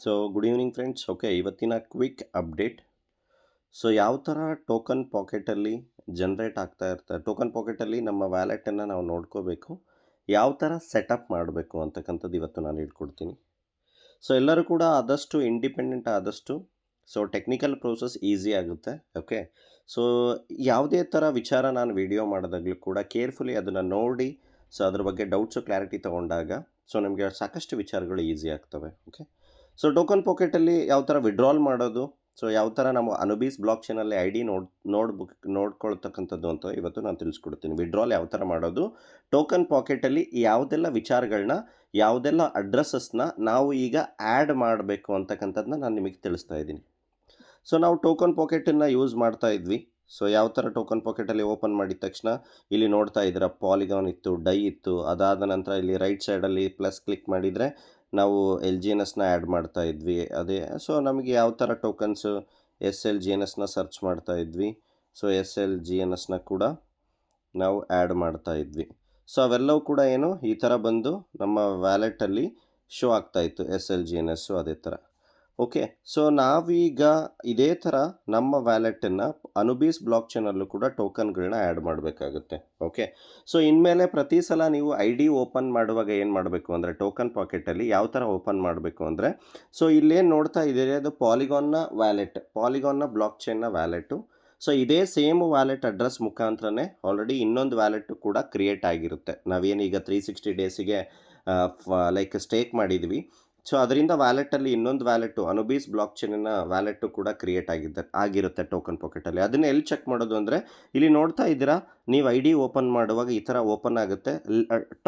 So good evening friends. Okay, ಇವತ್ತಿನ quick update. So ಯಾವ ಥರ ಟೋಕನ್ ಪಾಕೆಟಲ್ಲಿ ಜನ್ರೇಟ್ ಆಗ್ತಾ ಇರ್ತಾರೆ, ಟೋಕನ್ ಪಾಕೆಟಲ್ಲಿ ನಮ್ಮ ವ್ಯಾಲೆಟನ್ನು ನಾವು ನೋಡ್ಕೋಬೇಕು, ಯಾವ ಥರ ಸೆಟಪ್ ಮಾಡಬೇಕು ಅಂತಕ್ಕಂಥದ್ದು ಇವತ್ತು ನಾನು ಹೇಳ್ಕೊಡ್ತೀನಿ. ಸೊ ಎಲ್ಲರೂ ಕೂಡ ಆದಷ್ಟು ಇಂಡಿಪೆಂಡೆಂಟ್ ಆದಷ್ಟು ಸೊ ಟೆಕ್ನಿಕಲ್ ಪ್ರೋಸೆಸ್ ಈಸಿ ಆಗುತ್ತೆ. ಓಕೆ, ಸೊ ಯಾವುದೇ ಥರ ವಿಚಾರ ನಾನು ವಿಡಿಯೋ ಮಾಡಿದಾಗಲೂ ಕೂಡ ಕೇರ್ಫುಲಿ ಅದನ್ನು ನೋಡಿ ಸೊ ಅದ್ರ ಬಗ್ಗೆ ಡೌಟ್ಸು ಕ್ಲಾರಿಟಿ ತೊಗೊಂಡಾಗ ಸೊ ನಮಗೆ ಸಾಕಷ್ಟು ವಿಚಾರಗಳು ಈಸಿ ಆಗ್ತವೆ. ಓಕೆ, ಸೊ ಟೋಕನ್ ಪಾಕೆಟಲ್ಲಿ ಯಾವ ಥರ ವಿಡ್ರಾಲ್ ಮಾಡೋದು, ಸೊ ಯಾವ ಥರ ನಮ್ಮ ಅನುಬೀಸ್ ಬ್ಲಾಕ್ ಚೈನಲ್ಲಿ ಐ ಡಿ ನೋಡ್ಕೊಳ್ತಕ್ಕಂಥದ್ದು ಅಂತ ಇವತ್ತು ನಾನು ತಿಳಿಸ್ಕೊಡ್ತೀನಿ. ವಿಡ್ರಾಲ್ ಯಾವ ಥರ ಮಾಡೋದು, ಟೋಕನ್ ಪಾಕೆಟಲ್ಲಿ ಯಾವುದೆಲ್ಲ ವಿಚಾರಗಳನ್ನ, ಯಾವುದೆಲ್ಲ ಅಡ್ರೆಸ್ಸಸ್ನ ನಾವು ಈಗ ಆ್ಯಡ್ ಮಾಡಬೇಕು ಅಂತಕ್ಕಂಥದ್ದನ್ನ ನಾನು ನಿಮಗೆ ತಿಳಿಸ್ತಾ ಇದ್ದೀನಿ. ಸೊ ನಾವು ಟೋಕನ್ ಪಾಕೆಟನ್ನು ಯೂಸ್ ಮಾಡ್ತಾ ಇದ್ವಿ. ಸೊ ಯಾವ ಥರ ಟೋಕನ್ ಪಾಕೆಟಲ್ಲಿ ಓಪನ್ ಮಾಡಿದ ತಕ್ಷಣ ಇಲ್ಲಿ ನೋಡ್ತಾ ಇದ್ದೀರಾ ಪಾಲಿಗಾನ್ ಇತ್ತು, ಡೈ ಇತ್ತು. ಅದಾದ ನಂತರ ಇಲ್ಲಿ ರೈಟ್ ಸೈಡಲ್ಲಿ ಪ್ಲಸ್ ಕ್ಲಿಕ್ ಮಾಡಿದರೆ ನಾವು LGNSನ ಆ್ಯಡ್ ಮಾಡ್ತಾ ಇದ್ವಿ. ಅದೇ ಸೊ ನಮಗೆ ಯಾವ ಥರ ಟೋಕನ್ಸು SLGNSನ ಸರ್ಚ್ ಮಾಡ್ತಾ ಇದ್ವಿ. ಸೊ SLGNSನ ಕೂಡ ನಾವು ಆ್ಯಡ್ ಮಾಡ್ತಾ ಇದ್ವಿ. ಸೊ ಅವೆಲ್ಲವೂ ಕೂಡ ಏನು ಈ ಥರ ಬಂದು ನಮ್ಮ ವ್ಯಾಲೆಟಲ್ಲಿ ಶೋ ಆಗ್ತಾಯಿತ್ತು, SLGNSಸು ಅದೇ ಥರ. ಓಕೆ, ಸೊ ನಾವೀಗ ಇದೇ ಥರ ನಮ್ಮ ವ್ಯಾಲೆಟನ್ನು ಅನುಬೀಸ್ ಬ್ಲಾಕ್ ಚೈನಲ್ಲೂ ಕೂಡ ಟೋಕನ್ಗಳನ್ನ ಆ್ಯಡ್ ಮಾಡಬೇಕಾಗುತ್ತೆ. ಓಕೆ, ಸೊ ಇನ್ಮೇಲೆ ಪ್ರತಿ ಸಲ ನೀವು ID ಓಪನ್ ಮಾಡುವಾಗ ಏನು ಮಾಡಬೇಕು ಅಂದರೆ ಟೋಕನ್ ಪಾಕೆಟಲ್ಲಿ ಯಾವ ಥರ ಓಪನ್ ಮಾಡಬೇಕು ಅಂದರೆ, ಸೊ ಇಲ್ಲೇನು ನೋಡ್ತಾ ಇದ್ದೀರಿ ಅದು ಪಾಲಿಗಾನ್ನ ವ್ಯಾಲೆಟ್, ಪಾಲಿಗಾನ್ನ ಬ್ಲಾಕ್ ಚೈನ್ನ ವ್ಯಾಲೆಟು. ಸೊ ಇದೇ ಸೇಮ್ ವ್ಯಾಲೆಟ್ ಅಡ್ರೆಸ್ ಮುಖಾಂತರನೇ ಆಲ್ರೆಡಿ ಇನ್ನೊಂದು ವ್ಯಾಲೆಟು ಕೂಡ ಕ್ರಿಯೇಟ್ ಆಗಿರುತ್ತೆ. ನಾವೇನೀಗ 360 ಡೇಸಿಗೆ ಲೈಕ್ ಸ್ಟೇಕ್ ಮಾಡಿದ್ವಿ. ಸೊ ಅದರಿಂದ ವ್ಯಾಲೆಟಲ್ಲಿ ಇನ್ನೊಂದು ವ್ಯಾಲೆಟು ಅನುಬೀಸ್ ಬ್ಲಾಕ್ ಚೈನಿನ ವ್ಯಾಲೆಟು ಕೂಡ ಕ್ರಿಯೇಟ್ ಆಗಿರುತ್ತೆ ಟೋಕನ್ ಪಾಕೆಟಲ್ಲಿ. ಅದನ್ನು ಎಲ್ಲಿ ಚೆಕ್ ಮಾಡೋದು ಅಂದರೆ ಇಲ್ಲಿ ನೋಡ್ತಾ ಇದ್ದೀರಾ ನೀವು ID ಓಪನ್ ಮಾಡುವಾಗ ಈ ಥರ ಓಪನ್ ಆಗುತ್ತೆ.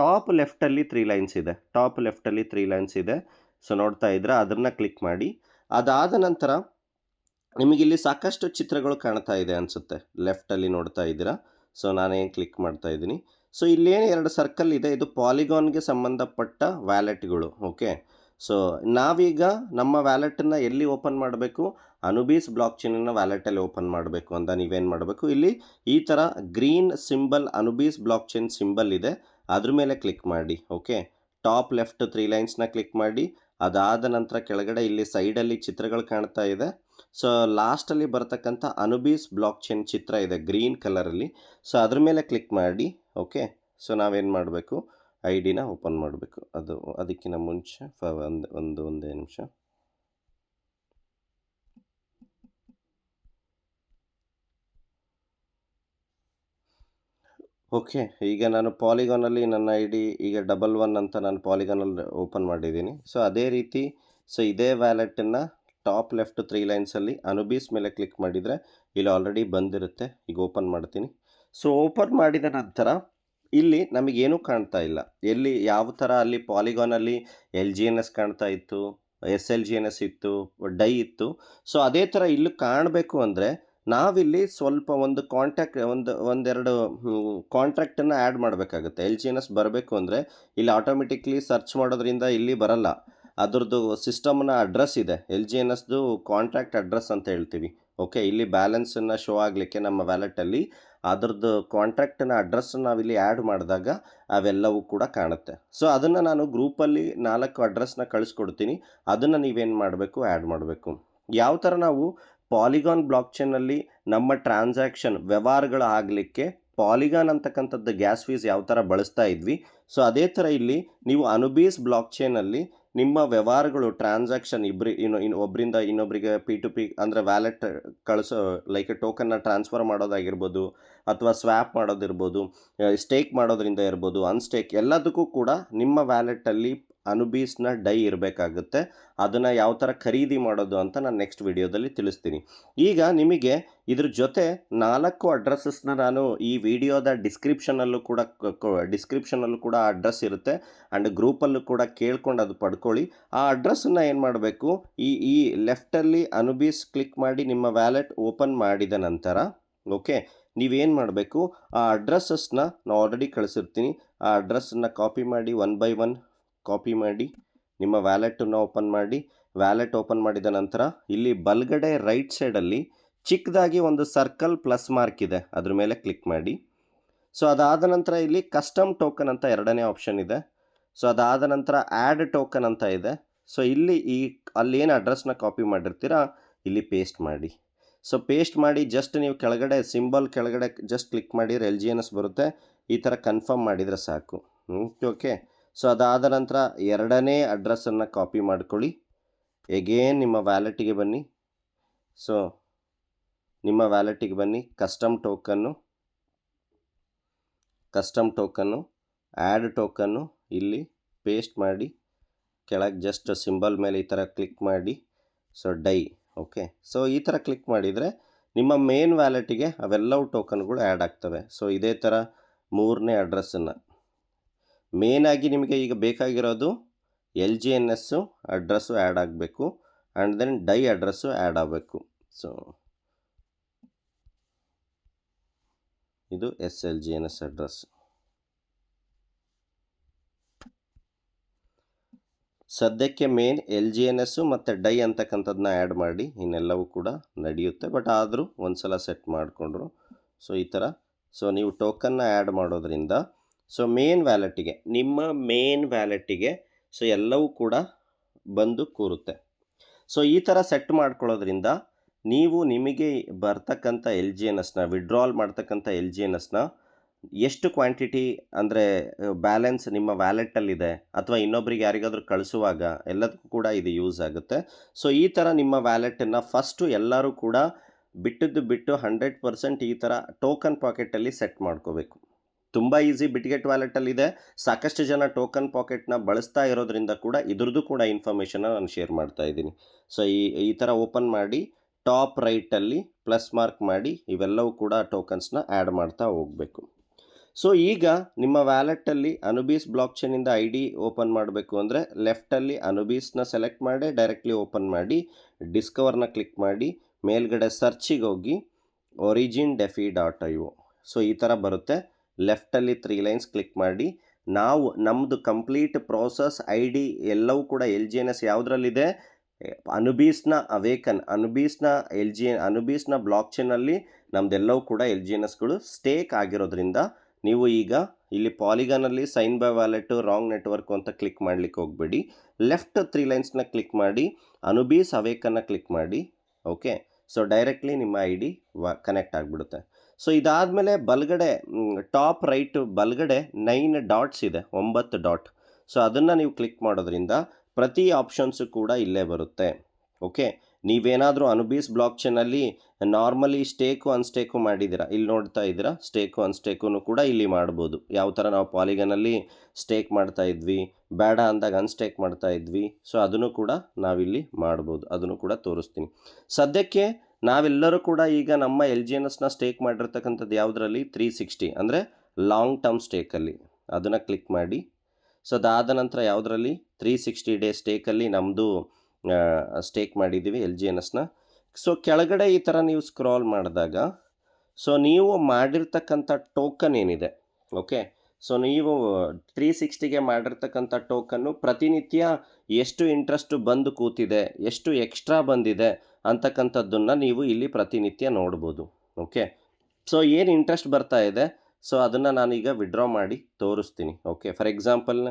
ಟಾಪ್ ಲೆಫ್ಟಲ್ಲಿ 3 ಲೈನ್ಸ್ ಇದೆ, ಟಾಪ್ ಲೆಫ್ಟಲ್ಲಿ 3 ಲೈನ್ಸ್ ಇದೆ. ಸೊ ನೋಡ್ತಾ ಇದ್ದೀರಾ, ಅದನ್ನು ಕ್ಲಿಕ್ ಮಾಡಿ. ಅದಾದ ನಂತರ ನಿಮಗಿಲ್ಲಿ ಸಾಕಷ್ಟು ಚಿತ್ರಗಳು ಕಾಣ್ತಾ ಇದೆ ಅನಿಸುತ್ತೆ, ಲೆಫ್ಟಲ್ಲಿ ನೋಡ್ತಾ ಇದ್ದೀರಾ. ಸೊ ನಾನೇನು ಕ್ಲಿಕ್ ಮಾಡ್ತಾ ಇದ್ದೀನಿ. ಸೊ ಇಲ್ಲೇನು 2 ಸರ್ಕಲ್ ಇದೆ, ಇದು ಪಾಲಿಗಾನ್ಗೆ ಸಂಬಂಧಪಟ್ಟ ವ್ಯಾಲೆಟ್ಗಳು. ಓಕೆ, ಸೊ ನಾವೀಗ ನಮ್ಮ ವ್ಯಾಲೆಟನ್ನು ಎಲ್ಲಿ ಓಪನ್ ಮಾಡಬೇಕು, ಅನುಬೀಸ್ ಬ್ಲಾಕ್ ಚೈನಿನ ವ್ಯಾಲೆಟಲ್ಲಿ ಓಪನ್ ಮಾಡಬೇಕು ಅಂತ ನೀವೇನು ಮಾಡಬೇಕು, ಇಲ್ಲಿ ಈ ಥರ green symbol Anubis blockchain symbol ಇದೆ, ಅದ್ರ ಮೇಲೆ ಕ್ಲಿಕ್ ಮಾಡಿ. ಓಕೆ, ಟಾಪ್ ಲೆಫ್ಟ್ 3 ಲೈನ್ಸ್ನ ಕ್ಲಿಕ್ ಮಾಡಿ. ಅದಾದ ನಂತರ ಕೆಳಗಡೆ ಇಲ್ಲಿ ಸೈಡಲ್ಲಿ ಚಿತ್ರಗಳು ಕಾಣ್ತಾ ಇದೆ. ಸೊ ಲಾಸ್ಟಲ್ಲಿ ಬರ್ತಕ್ಕಂಥ ಅನುಬೀಸ್ ಬ್ಲಾಕ್ ಚೈನ್ ಚಿತ್ರ ಇದೆ ಗ್ರೀನ್ ಕಲರಲ್ಲಿ. ಸೊ ಅದ್ರ ಮೇಲೆ ಕ್ಲಿಕ್ ಮಾಡಿ. ಓಕೆ, ಸೊ ನಾವೇನು ಮಾಡಬೇಕು, ID ಓಪನ್ ಮಾಡಬೇಕು. ಅದಕ್ಕಿಂತ ಮುಂಚೆ ಒಂದೇ ನಿಮಿಷ. ಓಕೆ, ಈಗ ನಾನು ಪಾಲಿಗಾನಲ್ಲಿ ನನ್ನ ID ಈಗ 11 ಅಂತ ನಾನು ಪಾಲಿಗಾನಲ್ಲಿ ಓಪನ್ ಮಾಡಿದ್ದೀನಿ. ಸೊ ಅದೇ ರೀತಿ ಸೊ ಇದೇ ವ್ಯಾಲೆಟನ್ನು ಟಾಪ್ ಲೆಫ್ಟ್ 3 ಲೈನ್ಸಲ್ಲಿ ಅನುಬೀಸ್ ಮೇಲೆ ಕ್ಲಿಕ್ ಮಾಡಿದರೆ ಇಲ್ಲಿ ಆಲ್ರೆಡಿ ಬಂದಿರುತ್ತೆ. ಈಗ ಓಪನ್ ಮಾಡ್ತೀನಿ. ಸೊ ಓಪನ್ ಮಾಡಿದ ನಂತರ ಇಲ್ಲಿ ನಮಗೇನೂ ಕಾಣ್ತಾ ಇಲ್ಲ. ಎಲ್ಲಿ ಯಾವ ಥರ ಅಲ್ಲಿ ಪಾಲಿಗಾನಲ್ಲಿ LGNS ಕಾಣ್ತಾ ಇತ್ತು, SLGNS ಇತ್ತು, ಡೈ ಇತ್ತು. ಸೊ ಅದೇ ಥರ ಇಲ್ಲಿ ಕಾಣಬೇಕು ಅಂದರೆ ನಾವಿಲ್ಲಿ ಸ್ವಲ್ಪ ಒಂದು ಒಂದೆರಡು ಕಾಂಟ್ರಾಕ್ಟನ್ನು ಆ್ಯಡ್ ಮಾಡಬೇಕಾಗುತ್ತೆ. LGNS ಬರಬೇಕು ಅಂದರೆ ಇಲ್ಲಿ ಆಟೋಮೆಟಿಕ್ಲಿ ಸರ್ಚ್ ಮಾಡೋದ್ರಿಂದ ಇಲ್ಲಿ ಬರಲ್ಲ. ಅದರದ್ದು ಸಿಸ್ಟಮ್ನ ಅಡ್ರೆಸ್ ಇದೆ, LGNSದು ಕಾಂಟ್ರಾಕ್ಟ್ ಅಡ್ರೆಸ್ ಅಂತ ಹೇಳ್ತೀವಿ. ಓಕೆ, ಇಲ್ಲಿ ಬ್ಯಾಲೆನ್ಸನ್ನು ಶೋ ಆಗಲಿಕ್ಕೆ ನಮ್ಮ ವ್ಯಾಲೆಟಲ್ಲಿ ಅದರದ್ದು ಕಾಂಟ್ರಾಕ್ಟನ್ನ ಅಡ್ರೆಸ್ಸನ್ನು ನಾವಿಲ್ಲಿ ಆ್ಯಡ್ ಮಾಡಿದಾಗ ಅವೆಲ್ಲವೂ ಕೂಡ ಕಾಣುತ್ತೆ. ಸೊ ಅದನ್ನು ನಾನು ಗ್ರೂಪಲ್ಲಿ 4 ಅಡ್ರೆಸ್ನ ಕಳಿಸ್ಕೊಡ್ತೀನಿ. ಅದನ್ನು ನೀವೇನು ಮಾಡಬೇಕು, ಆ್ಯಡ್ ಮಾಡಬೇಕು. ಯಾವ ಥರ ನಾವು ಪಾಲಿಗಾನ್ ಬ್ಲಾಕ್ ಚೈನಲ್ಲಿ ನಮ್ಮ ಟ್ರಾನ್ಸಾಕ್ಷನ್ ವ್ಯವಹಾರಗಳು ಆಗಲಿಕ್ಕೆ ಪಾಲಿಗಾನ್ ಅಂತಕ್ಕಂಥದ್ದು ಗ್ಯಾಸ್ ಫೀಸ್ ಯಾವ ಥರ ಬಳಸ್ತಾ ಇದ್ವಿ, ಸೊ ಅದೇ ಥರ ಇಲ್ಲಿ ನೀವು ಅನುಬೀಸ್ ಬ್ಲಾಕ್ ಚೈನಲ್ಲಿ ನಿಮ್ಮ ವ್ಯವಹಾರಗಳು ಟ್ರಾನ್ಸಾಕ್ಷನ್ ಒಬ್ಬರಿಂದ ಇನ್ನೊಬ್ಬರಿಗೆ P2P ಅಂದರೆ ವ್ಯಾಲೆಟ್ ಕಳಿಸೋ ಲೈಕ್ ಟೋಕನ್ನ ಟ್ರಾನ್ಸ್ಫರ್ ಮಾಡೋದಾಗಿರ್ಬೋದು, ಅಥವಾ ಸ್ವ್ಯಾಪ್ ಮಾಡೋದಿರ್ಬೋದು, ಸ್ಟೇಕ್ ಮಾಡೋದ್ರಿಂದ ಇರ್ಬೋದು, ಅನ್ಸ್ಟೇಕ್ ಎಲ್ಲದಕ್ಕೂ ಕೂಡ ನಿಮ್ಮ ವ್ಯಾಲೆಟಲ್ಲಿ ಅನುಬೀಸ್ನ ಡೈ ಇರಬೇಕಾಗುತ್ತೆ. ಅದನ್ನು ಯಾವ ಥರ ಖರೀದಿ ಮಾಡೋದು ಅಂತ ನಾನು ನೆಕ್ಸ್ಟ್ ವಿಡಿಯೋದಲ್ಲಿ ತಿಳಿಸ್ತೀನಿ. ಈಗ ನಿಮಗೆ ಇದ್ರ ಜೊತೆ 4 ಅಡ್ರೆಸ್ಸಸ್ನ ನಾನು ಈ ವಿಡಿಯೋದ ಡಿಸ್ಕ್ರಿಪ್ಷನಲ್ಲೂ ಕೂಡ ಅಡ್ರೆಸ್ ಇರುತ್ತೆ. ಆ್ಯಂಡ್ ಗ್ರೂಪಲ್ಲೂ ಕೂಡ ಕೇಳ್ಕೊಂಡು ಅದು ಪಡ್ಕೊಳ್ಳಿ. ಆ ಅಡ್ರೆಸ್ಸನ್ನು ಏನು ಮಾಡಬೇಕು, ಈ ಲೆಫ್ಟಲ್ಲಿ ಅನುಬೀಸ್ ಕ್ಲಿಕ್ ಮಾಡಿ ನಿಮ್ಮ ವ್ಯಾಲೆಟ್ ಓಪನ್ ಮಾಡಿದ ನಂತರ ಓಕೆ ನೀವೇನು ಮಾಡಬೇಕು, ಆ ಅಡ್ರೆಸ್ಸಸ್ನ ನಾನು ಆಲ್ರೆಡಿ ಕಳಿಸಿರ್ತೀನಿ. ಆ ಅಡ್ರೆಸ್ಸನ್ನು ಕಾಪಿ ಮಾಡಿ 1 by 1 ಕಾಪಿ ಮಾಡಿ ನಿಮ್ಮ ವ್ಯಾಲೆಟನ್ನು ಓಪನ್ ಮಾಡಿ. ವ್ಯಾಲೆಟ್ ಓಪನ್ ಮಾಡಿದ ನಂತರ ಇಲ್ಲಿ ಬಲಗಡೆ ರೈಟ್ ಸೈಡಲ್ಲಿ ಚಿಕ್ಕದಾಗಿ ಒಂದು ಸರ್ಕಲ್ ಪ್ಲಸ್ ಮಾರ್ಕ್ ಇದೆ, ಅದ್ರ ಮೇಲೆ ಕ್ಲಿಕ್ ಮಾಡಿ. ಸೊ ಅದಾದ ನಂತರ ಇಲ್ಲಿ ಕಸ್ಟಮ್ ಟೋಕನ್ ಅಂತ 2ನೇ ಆಪ್ಷನ್ ಇದೆ. ಸೊ ಅದಾದ ನಂತರ ಆ್ಯಡ್ ಟೋಕನ್ ಅಂತ ಇದೆ. ಸೊ ಇಲ್ಲಿ ಈ ಅಲ್ಲಿ ಏನು ಅಡ್ರೆಸ್ನ ಕಾಪಿ ಮಾಡಿರ್ತೀರಾ ಇಲ್ಲಿ ಪೇಸ್ಟ್ ಮಾಡಿ. ಸೊ ಪೇಸ್ಟ್ ಮಾಡಿ ಜಸ್ಟ್ ನೀವು ಕೆಳಗಡೆ ಸಿಂಬಲ್ ಕೆಳಗಡೆ ಜಸ್ಟ್ ಕ್ಲಿಕ್ ಮಾಡಿದರೆ LGNS ಬರುತ್ತೆ. ಈ ಥರ ಕನ್ಫರ್ಮ್ ಮಾಡಿದರೆ ಸಾಕು. ಓಕೆ. ಸೊ ಅದಾದ ನಂತರ ಎರಡನೇ ಅಡ್ರೆಸ್ಸನ್ನು ಕಾಪಿ ಮಾಡ್ಕೊಳ್ಳಿ. ಎಗೇನ್ ನಿಮ್ಮ ವ್ಯಾಲೆಟಿಗೆ ಬನ್ನಿ. ಸೊ ನಿಮ್ಮ ವ್ಯಾಲೆಟಿಗೆ ಬನ್ನಿ, ಕಸ್ಟಮ್ ಟೋಕನ್ನು ಆ್ಯಡ್ ಟೋಕನ್ನು ಇಲ್ಲಿ ಪೇಸ್ಟ್ ಮಾಡಿ, ಕೆಳಗೆ ಜಸ್ಟ್ ಸಿಂಬಲ್ ಮೇಲೆ ಈ ಥರ ಕ್ಲಿಕ್ ಮಾಡಿ. So dye. ಓಕೆ. ಸೊ ಈ ಥರ ಕ್ಲಿಕ್ ಮಾಡಿದರೆ ನಿಮ್ಮ ಮೇನ್ ವ್ಯಾಲೆಟಿಗೆ ಅವೆಲ್ಲವೂ ಟೋಕನ್ಗಳು ಆ್ಯಡ್ ಆಗ್ತವೆ. ಸೊ ಇದೇ ಥರ ಮೂರನೇ ಅಡ್ರೆಸ್ಸನ್ನು ಮೇನಾಗಿ ನಿಮಗೆ ಈಗ ಬೇಕಾಗಿರೋದು LGNS ಅಡ್ರೆಸ್ಸು ಆ್ಯಡ್ ಆಗಬೇಕು and then die address add ಆಗಬೇಕು. ಸೊ ಇದು SLGNS ಅಡ್ರೆಸ್. ಸದ್ಯಕ್ಕೆ ಮೇನ್ LGNS ಮತ್ತು ಡೈ ಅಂತಕ್ಕಂಥದ್ದನ್ನ ಆ್ಯಡ್ ಮಾಡಿ, ಇನ್ನೆಲ್ಲವೂ ಕೂಡ ನಡೆಯುತ್ತೆ. ಬಟ್ ಆದರೂ ಒಂದು ಸಲ ಸೆಟ್ ಮಾಡಿಕೊಂಡ್ರು. ಸೊ ಈ ಥರ ಸೊ ನೀವು ಟೋಕನ್ನ ಆ್ಯಡ್ ಮಾಡೋದ್ರಿಂದ ಸೊ ನಿಮ್ಮ ಮೇನ್ ವ್ಯಾಲೆಟ್ಟಿಗೆ ಸೊ ಎಲ್ಲವೂ ಕೂಡ ಬಂದು ಕೂರುತ್ತೆ. ಸೊ ಈ ಥರ ಸೆಟ್ ಮಾಡ್ಕೊಳ್ಳೋದ್ರಿಂದ ನೀವು ನಿಮಗೆ ಬರ್ತಕ್ಕಂಥ LGNSನ ವಿಡ್ರಾಲ್ ಮಾಡ್ತಕ್ಕಂಥ LGNSನ ಎಷ್ಟು ಕ್ವಾಂಟಿಟಿ ಅಂದರೆ ಬ್ಯಾಲೆನ್ಸ್ ನಿಮ್ಮ ವ್ಯಾಲೆಟಲ್ಲಿದೆ ಅಥವಾ ಇನ್ನೊಬ್ಬರಿಗೆ ಯಾರಿಗಾದರೂ ಕಳಿಸುವಾಗ ಎಲ್ಲದಕ್ಕೂ ಕೂಡ ಇದು ಯೂಸ್ ಆಗುತ್ತೆ. ಸೊ ಈ ಥರ ನಿಮ್ಮ ವ್ಯಾಲೆಟನ್ನು ಫಸ್ಟು ಎಲ್ಲರೂ ಕೂಡ ಬಿಟ್ಟು 100% ಈ ಥರ ಟೋಕನ್ ಪಾಕೆಟಲ್ಲಿ ಸೆಟ್ ಮಾಡ್ಕೋಬೇಕು. ತುಂಬ ಈಸಿ. ಬಿಟ್ಗೆಟ್ ವ್ಯಾಲೆಟಲ್ಲಿದೆ. ಸಾಕಷ್ಟು ಜನ ಟೋಕನ್ ಪಾಕೆಟ್ನ ಬಳಸ್ತಾ ಇರೋದ್ರಿಂದ ಕೂಡ ಇದ್ರದ್ದು ಕೂಡ ಇನ್ಫಾರ್ಮೇಷನ್ನ ನಾನು ಶೇರ್ ಮಾಡ್ತಾ ಇದ್ದೀನಿ. ಸೊ ಈ ಥರ ಓಪನ್ ಮಾಡಿ ಟಾಪ್ ರೈಟಲ್ಲಿ ಪ್ಲಸ್ ಮಾರ್ಕ್ ಮಾಡಿ ಇವೆಲ್ಲವೂ ಕೂಡ ಟೋಕನ್ಸ್ನ ಆ್ಯಡ್ ಮಾಡ್ತಾ ಹೋಗಬೇಕು. ಸೊ ಈಗ ನಿಮ್ಮ ವ್ಯಾಲೆಟಲ್ಲಿ ಅನುಬೀಸ್ ಬ್ಲಾಕ್ ಚೈನಿಂದ ID ಓಪನ್ ಮಾಡಬೇಕು ಅಂದರೆ ಲೆಫ್ಟಲ್ಲಿ ಅನುಬೀಸ್ನ ಸೆಲೆಕ್ಟ್ ಮಾಡಿ ಡೈರೆಕ್ಟ್ಲಿ ಓಪನ್ ಮಾಡಿ ಡಿಸ್ಕವರ್ನ ಕ್ಲಿಕ್ ಮಾಡಿ ಮೇಲ್ಗಡೆ ಸರ್ಚಿಗೆ ಹೋಗಿ origin.defi.io. ಸೊ ಈ ಥರ ಬರುತ್ತೆ. ಲೆಫ್ಟಲ್ಲಿ 3 ಲೈನ್ಸ್ ಕ್ಲಿಕ್ ಮಾಡಿ ನಾವು ನಮ್ಮದು ಕಂಪ್ಲೀಟ್ ಪ್ರೋಸೆಸ್ ID ಎಲ್ಲವೂ ಕೂಡ LGNS ಯಾವುದರಲ್ಲಿದೆ ಅನುಬೀಸ್ನ ಅನುಬೀಸ್ನ ಬ್ಲಾಕ್ ಚೈನಲ್ಲಿ ನಮ್ಮದೆಲ್ಲವೂ ಕೂಡ LGNSಗಳು ಸ್ಟೇಕ್ ಆಗಿರೋದ್ರಿಂದ ನೀವು ಈಗ ಇಲ್ಲಿ ಪಾಲಿಗಾನಲ್ಲಿ sign by wallet wrong network ಅಂತ ಕ್ಲಿಕ್ ಮಾಡಲಿಕ್ಕೆ ಹೋಗಬೇಡಿ. ಲೆಫ್ಟ್ 3 ಲೈನ್ಸ್ನ ಕ್ಲಿಕ್ ಮಾಡಿ ಅನುಬೀಸ್ ಅವೇಕನ್ನು ಕ್ಲಿಕ್ ಮಾಡಿ. ಓಕೆ. ಸೊ ಡೈರೆಕ್ಟ್ಲಿ ನಿಮ್ಮ ID ಕನೆಕ್ಟ್ ಆಗಿಬಿಡುತ್ತೆ. ಸೊ ಇದಾದಮೇಲೆ ಬಲಗಡೆ ಟಾಪ್ ರೈಟ್ ಬಲಗಡೆ 9 ಡಾಟ್ಸ್ ಇದೆ, 9 ಡಾಟ್. ಸೊ ಅದನ್ನು ನೀವು ಕ್ಲಿಕ್ ಮಾಡೋದ್ರಿಂದ ಪ್ರತಿ ಆಪ್ಷನ್ಸು ಕೂಡ ಇಲ್ಲೇ ಬರುತ್ತೆ. ಓಕೆ. ನೀವೇನಾದರೂ ಅನುಬೀಸ್ ಬ್ಲಾಕ್ ಚೈನಲ್ಲಿ ನಾರ್ಮಲಿ ಸ್ಟೇಕು ಅನ್ಸ್ಟೇಕು ಮಾಡಿದ್ದೀರಾ, ಇಲ್ಲಿ ನೋಡ್ತಾ ಇದ್ದೀರಾ ಸ್ಟೇಕು ಅನ್ಸ್ಟೇಕು ಕೂಡ ಇಲ್ಲಿ ಮಾಡ್ಬೋದು. ಯಾವ ಥರ ನಾವು ಪಾಲಿಗನಲ್ಲಿ ಸ್ಟೇಕ್ ಮಾಡ್ತಾ ಇದ್ವಿ, ಬೇಡ ಅಂದಾಗ ಅನ್ಸ್ಟೇಕ್ ಮಾಡ್ತಾ ಇದ್ವಿ. ಸೊ ಅದನ್ನು ಕೂಡ ನಾವಿಲ್ಲಿ ಮಾಡ್ಬೋದು, ಅದನ್ನು ಕೂಡ ತೋರಿಸ್ತೀನಿ. ಸದ್ಯಕ್ಕೆ ನಾವೆಲ್ಲರೂ ಕೂಡ ಈಗ ನಮ್ಮ LGNSನ ಸ್ಟೇಕ್ ಮಾಡಿರ್ತಕ್ಕಂಥದ್ದು ಯಾವುದರಲ್ಲಿ 360 ಅಂದರೆ ಲಾಂಗ್ ಟರ್ಮ್ ಸ್ಟೇಕಲ್ಲಿ ಅದನ್ನು ಕ್ಲಿಕ್ ಮಾಡಿ. ಸೊ ಅದಾದ ನಂತರ ಯಾವುದರಲ್ಲಿ 360 ಡೇ ಸ್ಟೇಕಲ್ಲಿ ನಮ್ಮದು ಸ್ಟೇಕ್ ಮಾಡಿದ್ದೀವಿ LGNSನ. ಸೊ ಕೆಳಗಡೆ ಈ ಥರ ನೀವು ಸ್ಕ್ರಾಲ್ ಮಾಡಿದಾಗ ಸೊ ನೀವು ಮಾಡಿರ್ತಕ್ಕಂಥ ಟೋಕನ್ ಏನಿದೆ, ಓಕೆ. ಸೊ ನೀವು 360ಗೆ ಮಾಡಿರ್ತಕ್ಕಂಥ ಟೋಕನ್ನು ಪ್ರತಿನಿತ್ಯ ಎಷ್ಟು ಇಂಟ್ರೆಸ್ಟು ಬಂದು ಕೂತಿದೆ, ಎಷ್ಟು ಎಕ್ಸ್ಟ್ರಾ ಬಂದಿದೆ ಅಂತಕ್ಕಂಥದ್ದನ್ನು ನೀವು ಇಲ್ಲಿ ಪ್ರತಿನಿತ್ಯ ನೋಡ್ಬೋದು. ಓಕೆ. ಸೊ ಏನು ಇಂಟ್ರೆಸ್ಟ್ ಬರ್ತಾ ಇದೆ ಸೊ ಅದನ್ನು ನಾನೀಗ ವಿಡ್ರಾ ಮಾಡಿ ತೋರಿಸ್ತೀನಿ. ಓಕೆ. ಫಾರ್ ಎಕ್ಸಾಂಪಲ್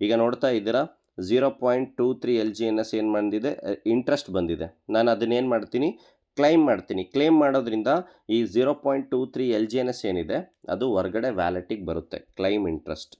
ಈಗ ನೋಡ್ತಾ ಇದ್ದೀರಾ 0.23 LGNS ಏನು ಬಂದಿದೆ, ಇಂಟ್ರೆಸ್ಟ್ ಬಂದಿದೆ. ನಾನು ಅದನ್ನೇನು ಮಾಡ್ತೀನಿ, ಕ್ಲೈಮ್ ಮಾಡ್ತೀನಿ. ಕ್ಲೇಮ್ ಮಾಡೋದ್ರಿಂದ ಈ 0.23 LGNS ಏನಿದೆ ಅದು ಹೊರಗಡೆ ವ್ಯಾಲೆಟಿಗೆ ಬರುತ್ತೆ. Claim interest.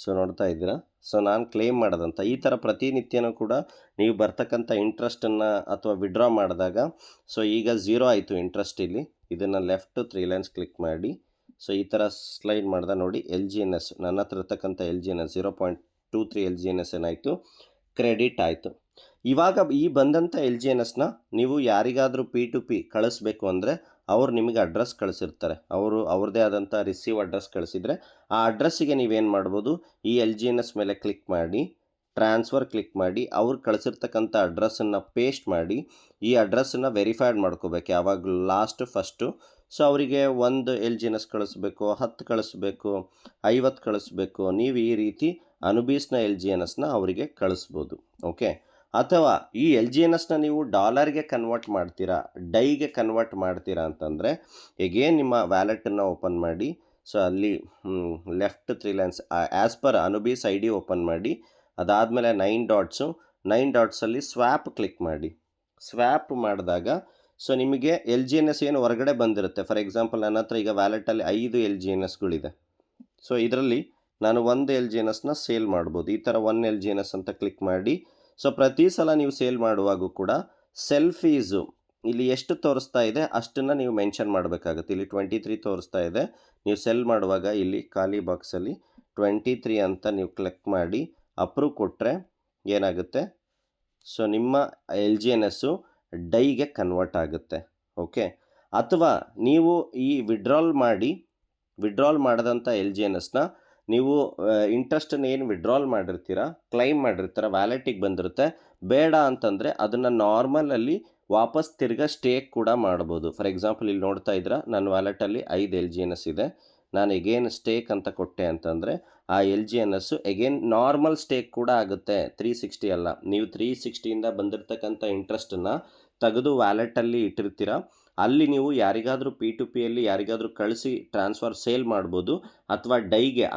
ಸೊ ನೋಡ್ತಾ ಇದ್ದೀರಾ. ಸೊ ನಾನು ಕ್ಲೇಮ್ ಮಾಡೋದಂತ ಈ ಥರ ಪ್ರತಿನಿತ್ಯನೂ ಕೂಡ ನೀವು ಬರ್ತಕ್ಕಂಥ ಇಂಟ್ರೆಸ್ಟನ್ನು ಅಥವಾ ವಿಡ್ರಾ ಮಾಡಿದಾಗ ಸೊ ಈಗ 0 ಆಯಿತು ಇಂಟ್ರೆಸ್ಟ್ ಇಲ್ಲಿ. ಇದನ್ನು ಲೆಫ್ಟ್ 3 ಲೈನ್ಸ್ ಕ್ಲಿಕ್ ಮಾಡಿ ಸೊ ಈ ಥರ ಸ್ಲೈಡ್ ಮಾಡಿದ ನೋಡಿ LGNS ನನ್ನ ಹತ್ರ ಇರ್ತಕ್ಕಂಥ LGNS 0.23 LGNS ಏನಾಯಿತು, ಕ್ರೆಡಿಟ್ ಆಯಿತು. ಇವಾಗ ಈ ಬಂದಂಥ LGNSನ ನೀವು ಯಾರಿಗಾದರೂ P2P ಕಳಿಸ್ಬೇಕು ಅಂದರೆ ಅವ್ರು ನಿಮಗೆ ಅಡ್ರೆಸ್ ಕಳಿಸಿರ್ತಾರೆ. ಅವ್ರದ್ದೇ ಆದಂಥ ರಿಸೀವ್ ಅಡ್ರೆಸ್ ಕಳಿಸಿದರೆ ಆ ಅಡ್ರೆಸ್ಸಿಗೆ ನೀವೇನು ಮಾಡ್ಬೋದು, ಈ LGNS ಮೇಲೆ ಕ್ಲಿಕ್ ಮಾಡಿ ಟ್ರಾನ್ಸ್ಫರ್ ಕ್ಲಿಕ್ ಮಾಡಿ ಅವ್ರು ಕಳಿಸಿರ್ತಕ್ಕಂಥ ಅಡ್ರೆಸ್ಸನ್ನು ಪೇಸ್ಟ್ ಮಾಡಿ ಈ ಅಡ್ರೆಸ್ಸನ್ನು ವೆರಿಫೈಡ್ ಮಾಡ್ಕೋಬೇಕು ಯಾವಾಗಲೂ ಫಸ್ಟು. ಸೊ ಅವರಿಗೆ 1 LGNS ಕಳಿಸ್ಬೇಕು, 10 ಕಳಿಸ್ಬೇಕು, 50 ಕಳಿಸ್ಬೇಕು. ನೀವು ಈ ರೀತಿ ಅನುಬೀಸ್ನ LGNSನ ಅವರಿಗೆ ಕಳಿಸ್ಬೋದು. ಓಕೆ, ಅಥವಾ ಈ LGNSನ ನೀವು ಡಾಲರ್ಗೆ ಕನ್ವರ್ಟ್ ಮಾಡ್ತೀರಾ, ಡೈಗೆ ಕನ್ವರ್ಟ್ ಮಾಡ್ತೀರಾ ಅಂತಂದರೆ ಎಗೇನ್ ನಿಮ್ಮ ವ್ಯಾಲೆಟನ್ನು ಓಪನ್ ಮಾಡಿ. ಸೊ ಅಲ್ಲಿ left 3 lines as per Anubis ID open ಮಾಡಿ. ಅದಾದಮೇಲೆ 9 ಡಾಟ್ಸಲ್ಲಿ ಸ್ವ್ಯಾಪ್ ಕ್ಲಿಕ್ ಮಾಡಿ. ಸ್ವ್ಯಾಪ್ ಮಾಡಿದಾಗ ಸೊ ನಿಮಗೆ LGNS ಏನು ಹೊರಗಡೆ ಬಂದಿರುತ್ತೆ. ಫಾರ್ ಎಕ್ಸಾಂಪಲ್ ನನ್ನ ಹತ್ರ ಈಗ ವ್ಯಾಲೆಟಲ್ಲಿ 5 LGNSಗಳಿದೆ. ಸೊ ಇದರಲ್ಲಿ ನಾನು 1 LGNSನ ಸೇಲ್ ಮಾಡ್ಬೋದು. ಈ ಥರ 1 LGNS ಅಂತ ಕ್ಲಿಕ್ ಮಾಡಿ. ಸೊ ಪ್ರತಿ ಸಲ ನೀವು ಸೇಲ್ ಮಾಡುವಾಗೂ ಕೂಡ ಸೆಲ್ ಫೀಸು ಇಲ್ಲಿ ಎಷ್ಟು ತೋರಿಸ್ತಾ ಇದೆ ಅಷ್ಟನ್ನು ನೀವು ಮೆನ್ಷನ್ ಮಾಡಬೇಕಾಗುತ್ತೆ. ಇಲ್ಲಿ 23 ತೋರಿಸ್ತಾ ಇದೆ. ನೀವು ಸೆಲ್ ಮಾಡುವಾಗ ಇಲ್ಲಿ ಖಾಲಿ ಬಾಕ್ಸಲ್ಲಿ 23 ಅಂತ ನೀವು ಕ್ಲಿಕ್ ಮಾಡಿ ಅಪ್ರೂವ್ ಕೊಟ್ಟರೆ ಏನಾಗುತ್ತೆ, ಸೊ ನಿಮ್ಮ LGNSಸು ಡೈಗೆ ಕನ್ವರ್ಟ್ ಆಗುತ್ತೆ. ಓಕೆ, ಅಥವಾ ನೀವು ಈ ವಿಡ್ರಾಲ್ ಮಾಡಿದಂಥ LGNSನ ನೀವು ಇಂಟ್ರೆಸ್ಟನ್ನು ಏನು ವಿಡ್ರಾಲ್ ಮಾಡಿರ್ತೀರಾ, ಕ್ಲೈಮ್ ಮಾಡಿರ್ತೀರ, ವ್ಯಾಲೆಟಿಗೆ ಬಂದಿರುತ್ತೆ. ಬೇಡ ಅಂತಂದರೆ ಅದನ್ನು ನಾರ್ಮಲಲ್ಲಿ ವಾಪಸ್ ತಿರ್ಗಾ ಸ್ಟೇಕ್ ಕೂಡ ಮಾಡ್ಬೋದು. ಫಾರ್ ಎಕ್ಸಾಂಪಲ್ ಇಲ್ಲಿ ನೋಡ್ತಾ ಇದ್ದೀರಾ ನನ್ನ ವ್ಯಾಲೆಟಲ್ಲಿ 5 LGNS ಇದೆ. ನಾನು ಎಗೇನ್ ಸ್ಟೇಕ್ ಅಂತ ಕೊಟ್ಟೆ ಅಂತಂದರೆ ಆ LGNSಸು ಎಗೇನ್ ನಾರ್ಮಲ್ ಸ್ಟೇಕ್ ಕೂಡ ಆಗುತ್ತೆ. 360 ಅಲ್ಲ, ನೀವು 360ಇಂದ ಬಂದಿರತಕ್ಕಂಥ ಇಂಟ್ರೆಸ್ಟನ್ನು ತೆಗೆದು ವ್ಯಾಲೆಟಲ್ಲಿ ಇಟ್ಟಿರ್ತೀರ. ಅಲ್ಲಿ ನೀವು ಯಾರಿಗಾದರೂ P2Pಯಲ್ಲಿ ಯಾರಿಗಾದರೂ ಕಳಿಸಿ ಟ್ರಾನ್ಸ್ಫರ್ ಸೇಲ್ ಮಾಡ್ಬೋದು, ಅಥವಾ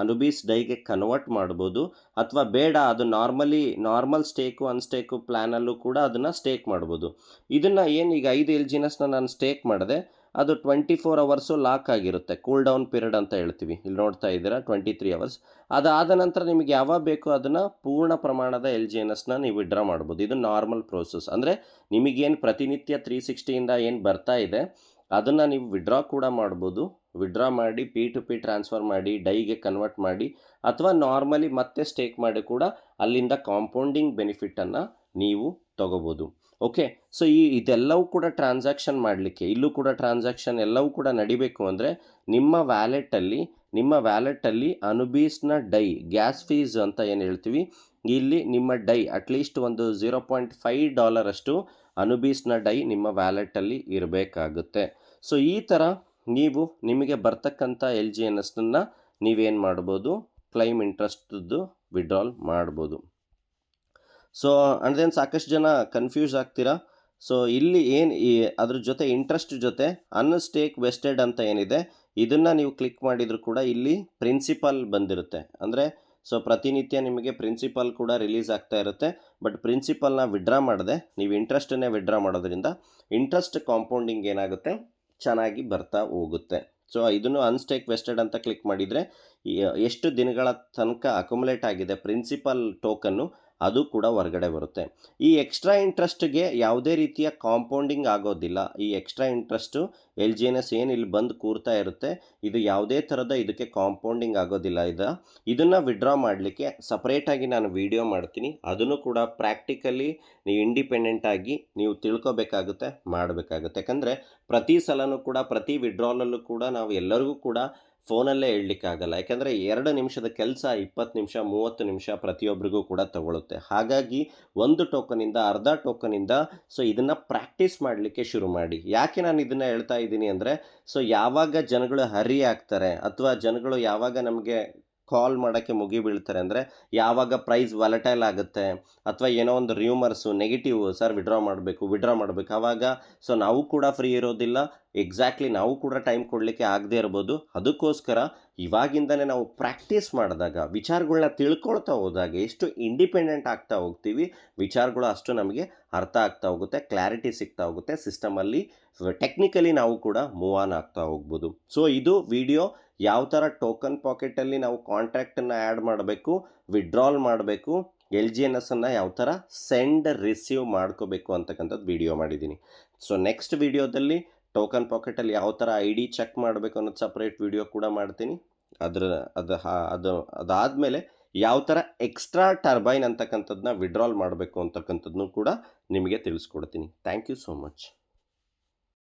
ಅನುಬೀಸ್ ಡೈಗೆ ಕನ್ವರ್ಟ್ ಮಾಡ್ಬೋದು, ಅಥವಾ ಬೇಡ ಅದು ನಾರ್ಮಲ್ ಸ್ಟೇಕು ಅನ್ಸ್ಟೇಕು ಪ್ಲ್ಯಾನಲ್ಲೂ ಕೂಡ ಅದನ್ನು ಸ್ಟೇಕ್ ಮಾಡ್ಬೋದು. ಇದನ್ನು ಏನು ಈಗ 5 LGNSನ ನಾನು ಸ್ಟೇಕ್ ಮಾಡಿದೆ, ಅದು 24 ಅವರ್ಸು ಲಾಕ್ ಆಗಿರುತ್ತೆ. ಕೂಲ್ ಡೌನ್ ಪೀರಿಯಡ್ ಅಂತ ಹೇಳ್ತೀವಿ. ಇಲ್ಲಿ ನೋಡ್ತಾ ಇದ್ದೀರಾ 23 ಅವರ್ಸ್. ಅದಾದ ನಂತರ ನಿಮಗೆ ಯಾವಾಗ ಬೇಕೋ ಅದನ್ನು ಪೂರ್ಣ ಪ್ರಮಾಣದ LGNSನ ನೀವು ವಿಡ್ರಾ ಮಾಡ್ಬೋದು. ಇದು ನಾರ್ಮಲ್ ಪ್ರೋಸೆಸ್. ಅಂದರೆ ನಿಮಗೇನು ಪ್ರತಿನಿತ್ಯ 360ಇಂದ ಏನು ಬರ್ತಾ ಇದೆ ಅದನ್ನು ನೀವು ವಿಡ್ರಾ ಕೂಡ ಮಾಡ್ಬೋದು. ವಿಡ್ರಾ ಮಾಡಿ P2P ಟ್ರಾನ್ಸ್ಫರ್ ಮಾಡಿ ಡೈಗೆ ಕನ್ವರ್ಟ್ ಮಾಡಿ, ಅಥವಾ ನಾರ್ಮಲಿ ಮತ್ತೆ ಸ್ಟೇಕ್ ಮಾಡಿ ಕೂಡ ಅಲ್ಲಿಂದ ಕಾಂಪೌಂಡಿಂಗ್ ಬೆನಿಫಿಟನ್ನು ನೀವು ತಗೋಬೋದು. ಓಕೆ, ಸೊ ಇದೆಲ್ಲವೂ ಕೂಡ ಟ್ರಾನ್ಸಾಕ್ಷನ್ ಮಾಡಲಿಕ್ಕೆ, ಇಲ್ಲೂ ಕೂಡ ಟ್ರಾನ್ಸಾಕ್ಷನ್ ಎಲ್ಲವೂ ಕೂಡ ನಡಿಬೇಕು ಅಂದರೆ ನಿಮ್ಮ ವ್ಯಾಲೆಟಲ್ಲಿ ಅನುಬೀಸ್ನ ಡೈ ಗ್ಯಾಸ್ ಫೀಸ್ ಅಂತ ಏನು ಹೇಳ್ತೀವಿ, ಇಲ್ಲಿ ನಿಮ್ಮ ಡೈ ಅಟ್ಲೀಸ್ಟ್ ಒಂದು $0.5 ಅಷ್ಟು ಅನುಬೀಸ್ನ ಡೈ ನಿಮ್ಮ ವ್ಯಾಲೆಟಲ್ಲಿ ಇರಬೇಕಾಗುತ್ತೆ. ಸೊ ಈ ಥರ ನೀವು ನಿಮಗೆ ಬರ್ತಕ್ಕಂಥ LGNSನ ನೀವೇನು ಮಾಡ್ಬೋದು, ಕ್ಲೈಮ್ ಇಂಟ್ರೆಸ್ಟ್ದು ವಿಡ್ರಾಲ್ ಮಾಡ್ಬೋದು. ಸೊ ಅಂಡ್ ಸಾಕಷ್ಟು ಜನ ಕನ್ಫ್ಯೂಸ್ ಆಗ್ತೀರಾ. ಸೊ ಇಲ್ಲಿ ಅದ್ರ ಜೊತೆ ಇಂಟ್ರೆಸ್ಟ್ ಜೊತೆ ಅನ್ಸ್ಟೇಕ್ ವೆಸ್ಟೆಡ್ ಅಂತ ಏನಿದೆ ಇದನ್ನು ನೀವು ಕ್ಲಿಕ್ ಮಾಡಿದರೂ ಕೂಡ ಇಲ್ಲಿ ಪ್ರಿನ್ಸಿಪಲ್ ಬಂದಿರುತ್ತೆ. ಅಂದರೆ ಸೊ ಪ್ರತಿನಿತ್ಯ ನಿಮಗೆ ಪ್ರಿನ್ಸಿಪಲ್ ಕೂಡ ರಿಲೀಸ್ ಆಗ್ತಾ ಇರುತ್ತೆ. ಬಟ್ ಪ್ರಿನ್ಸಿಪಲ್ನ ವಿಡ್ರಾ ಮಾಡದೆ ನೀವು ಇಂಟ್ರೆಸ್ಟನ್ನೇ ವಿಡ್ರಾ ಮಾಡೋದ್ರಿಂದ ಇಂಟ್ರೆಸ್ಟ್ ಕಾಂಪೌಂಡಿಂಗ್ ಏನಾಗುತ್ತೆ, ಚೆನ್ನಾಗಿ ಬರ್ತಾ ಹೋಗುತ್ತೆ. ಸೊ ಇದನ್ನು ಅನ್ಸ್ಟೇಕ್ ವೆಸ್ಟೆಡ್ ಅಂತ ಕ್ಲಿಕ್ ಮಾಡಿದರೆ ಎಷ್ಟು ದಿನಗಳ ತನಕ ಅಕ್ಯುಮುಲೇಟ್ ಆಗಿದೆ ಪ್ರಿನ್ಸಿಪಲ್ ಟೋಕನ್ನು ಅದು ಕೂಡ ಹೊರಗಡೆ ಬರುತ್ತೆ. ಈ ಎಕ್ಸ್ಟ್ರಾ ಇಂಟ್ರೆಸ್ಟ್ಗೆ ಯಾವುದೇ ರೀತಿಯ ಕಾಂಪೌಂಡಿಂಗ್ ಆಗೋದಿಲ್ಲ. ಈ ಎಕ್ಸ್ಟ್ರಾ ಇಂಟ್ರೆಸ್ಟು LGNS ಏನು ಇಲ್ಲಿ ಬಂದು ಕೂರ್ತಾ ಇರುತ್ತೆ, ಇದು ಯಾವುದೇ ಥರದ ಇದಕ್ಕೆ ಕಾಂಪೌಂಡಿಂಗ್ ಆಗೋದಿಲ್ಲ. ಇದನ್ನು ವಿಡ್ರಾ ಮಾಡಲಿಕ್ಕೆ ಸಪ್ರೇಟಾಗಿ ನಾನು ವಿಡಿಯೋ ಮಾಡ್ತೀನಿ. ಅದನ್ನು ಕೂಡ ಪ್ರಾಕ್ಟಿಕಲಿ ನೀವು ಇಂಡಿಪೆಂಡೆಂಟಾಗಿ ನೀವು ತಿಳ್ಕೊಬೇಕಾಗುತ್ತೆ, ಮಾಡಬೇಕಾಗುತ್ತೆ. ಯಾಕಂದರೆ ಪ್ರತಿ ಸಲನೂ ಕೂಡ ಪ್ರತಿ ವಿಡ್ರಾಲಲ್ಲೂ ಕೂಡ ನಾವು ಎಲ್ಲರಿಗೂ ಕೂಡ ಫೋನಲ್ಲೇ ಹೇಳಲಿಕ್ಕಾಗಲ್ಲ. ಯಾಕೆಂದರೆ 2 ನಿಮಿಷದ ಕೆಲಸ 20 ನಿಮಿಷ 30 ನಿಮಿಷ ಪ್ರತಿಯೊಬ್ಬರಿಗೂ ಕೂಡ ತಗೊಳುತ್ತೆ. ಹಾಗಾಗಿ ಒಂದು ಟೋಕನಿಂದ ಅರ್ಧ ಟೋಕನಿಂದ ಸೊ ಇದನ್ನು ಪ್ರಾಕ್ಟೀಸ್ ಮಾಡಲಿಕ್ಕೆ ಶುರು ಮಾಡಿ. ಯಾಕೆ ನಾನು ಇದನ್ನು ಹೇಳ್ತಾ ಇದ್ದೀನಿ ಅಂದರೆ, ಸೊ ಯಾವಾಗ ಜನಗಳು ಹರಿ ಆಗ್ತಾರೆ ಅಥವಾ ಜನಗಳು ಯಾವಾಗ ನಮಗೆ ಕಾಲ್ ಮಾಡೋಕ್ಕೆ ಮುಗಿಬೀಳ್ತಾರೆ ಅಂದರೆ ಯಾವಾಗ ಪ್ರೈಸ್ ವಾಲಟೈಲ್ ಆಗುತ್ತೆ, ಅಥವಾ ಏನೋ ಒಂದು ರ್ಯೂಮರ್ಸು ನೆಗೆಟಿವ್ ಸರ್ ವಿಡ್ರಾ ಮಾಡಬೇಕು ಆವಾಗ ಸೊ ನಾವು ಕೂಡ ಫ್ರೀ ಇರೋದಿಲ್ಲ, ಎಕ್ಸಾಕ್ಟ್ಲಿ ನಾವು ಕೂಡ ಟೈಮ್ ಕೊಡಲಿಕ್ಕೆ ಆಗದೇ ಇರ್ಬೋದು. ಅದಕ್ಕೋಸ್ಕರ ಇವಾಗಿಂದನೇ ನಾವು ಪ್ರಾಕ್ಟೀಸ್ ಮಾಡಿದಾಗ ವಿಚಾರಗಳನ್ನ ತಿಳ್ಕೊಳ್ತಾ ಹೋದಾಗ ಎಷ್ಟು ಇಂಡಿಪೆಂಡೆಂಟ್ ಆಗ್ತಾ ಹೋಗ್ತೀವಿ, ವಿಚಾರಗಳು ಅಷ್ಟು ನಮಗೆ ಅರ್ಥ ಆಗ್ತಾ ಹೋಗುತ್ತೆ, ಕ್ಲಾರಿಟಿ ಸಿಗ್ತಾ ಹೋಗುತ್ತೆ, ಸಿಸ್ಟಮಲ್ಲಿ ಟೆಕ್ನಿಕಲಿ ನಾವು ಕೂಡ ಮೂವ್ ಆನ್ ಆಗ್ತಾ ಹೋಗ್ಬೋದು. ಸೊ ಇದು ವಿಡಿಯೋ ಯಾವ ಥರ ಟೋಕನ್ ಪಾಕೆಟಲ್ಲಿ ನಾವು ಕಾಂಟ್ರಾಕ್ಟನ್ನು ಆ್ಯಡ್ ಮಾಡಬೇಕು, ವಿಡ್ರಾಲ್ ಮಾಡಬೇಕು, LGNSನ್ನು ಯಾವ ಥರ ರಿಸೀವ್ ಮಾಡ್ಕೋಬೇಕು ಅಂತಕ್ಕಂಥದ್ದು ವಿಡಿಯೋ ಮಾಡಿದ್ದೀನಿ. ಸೊ ನೆಕ್ಸ್ಟ್ ವಿಡಿಯೋದಲ್ಲಿ ಟೋಕನ್ ಪಾಕೆಟಲ್ಲಿ ಯಾವ ಥರ ID ಚೆಕ್ ಮಾಡಬೇಕು ಅನ್ನೋದು ಸಪ್ರೇಟ್ ವಿಡಿಯೋ ಕೂಡ ಮಾಡ್ತೀನಿ. ಅದಾದಮೇಲೆ ಯಾವ ಥರ ಎಕ್ಸ್ಟ್ರಾ ಟರ್ಬೈನ್ ಅಂತಕ್ಕಂಥದ್ದನ್ನ ವಿಡ್ರಾಲ್ ಮಾಡಬೇಕು ಅಂತಕ್ಕಂಥದ್ದನ್ನು ಕೂಡ ನಿಮಗೆ ತಿಳಿಸ್ಕೊಡ್ತೀನಿ. Thank you so much.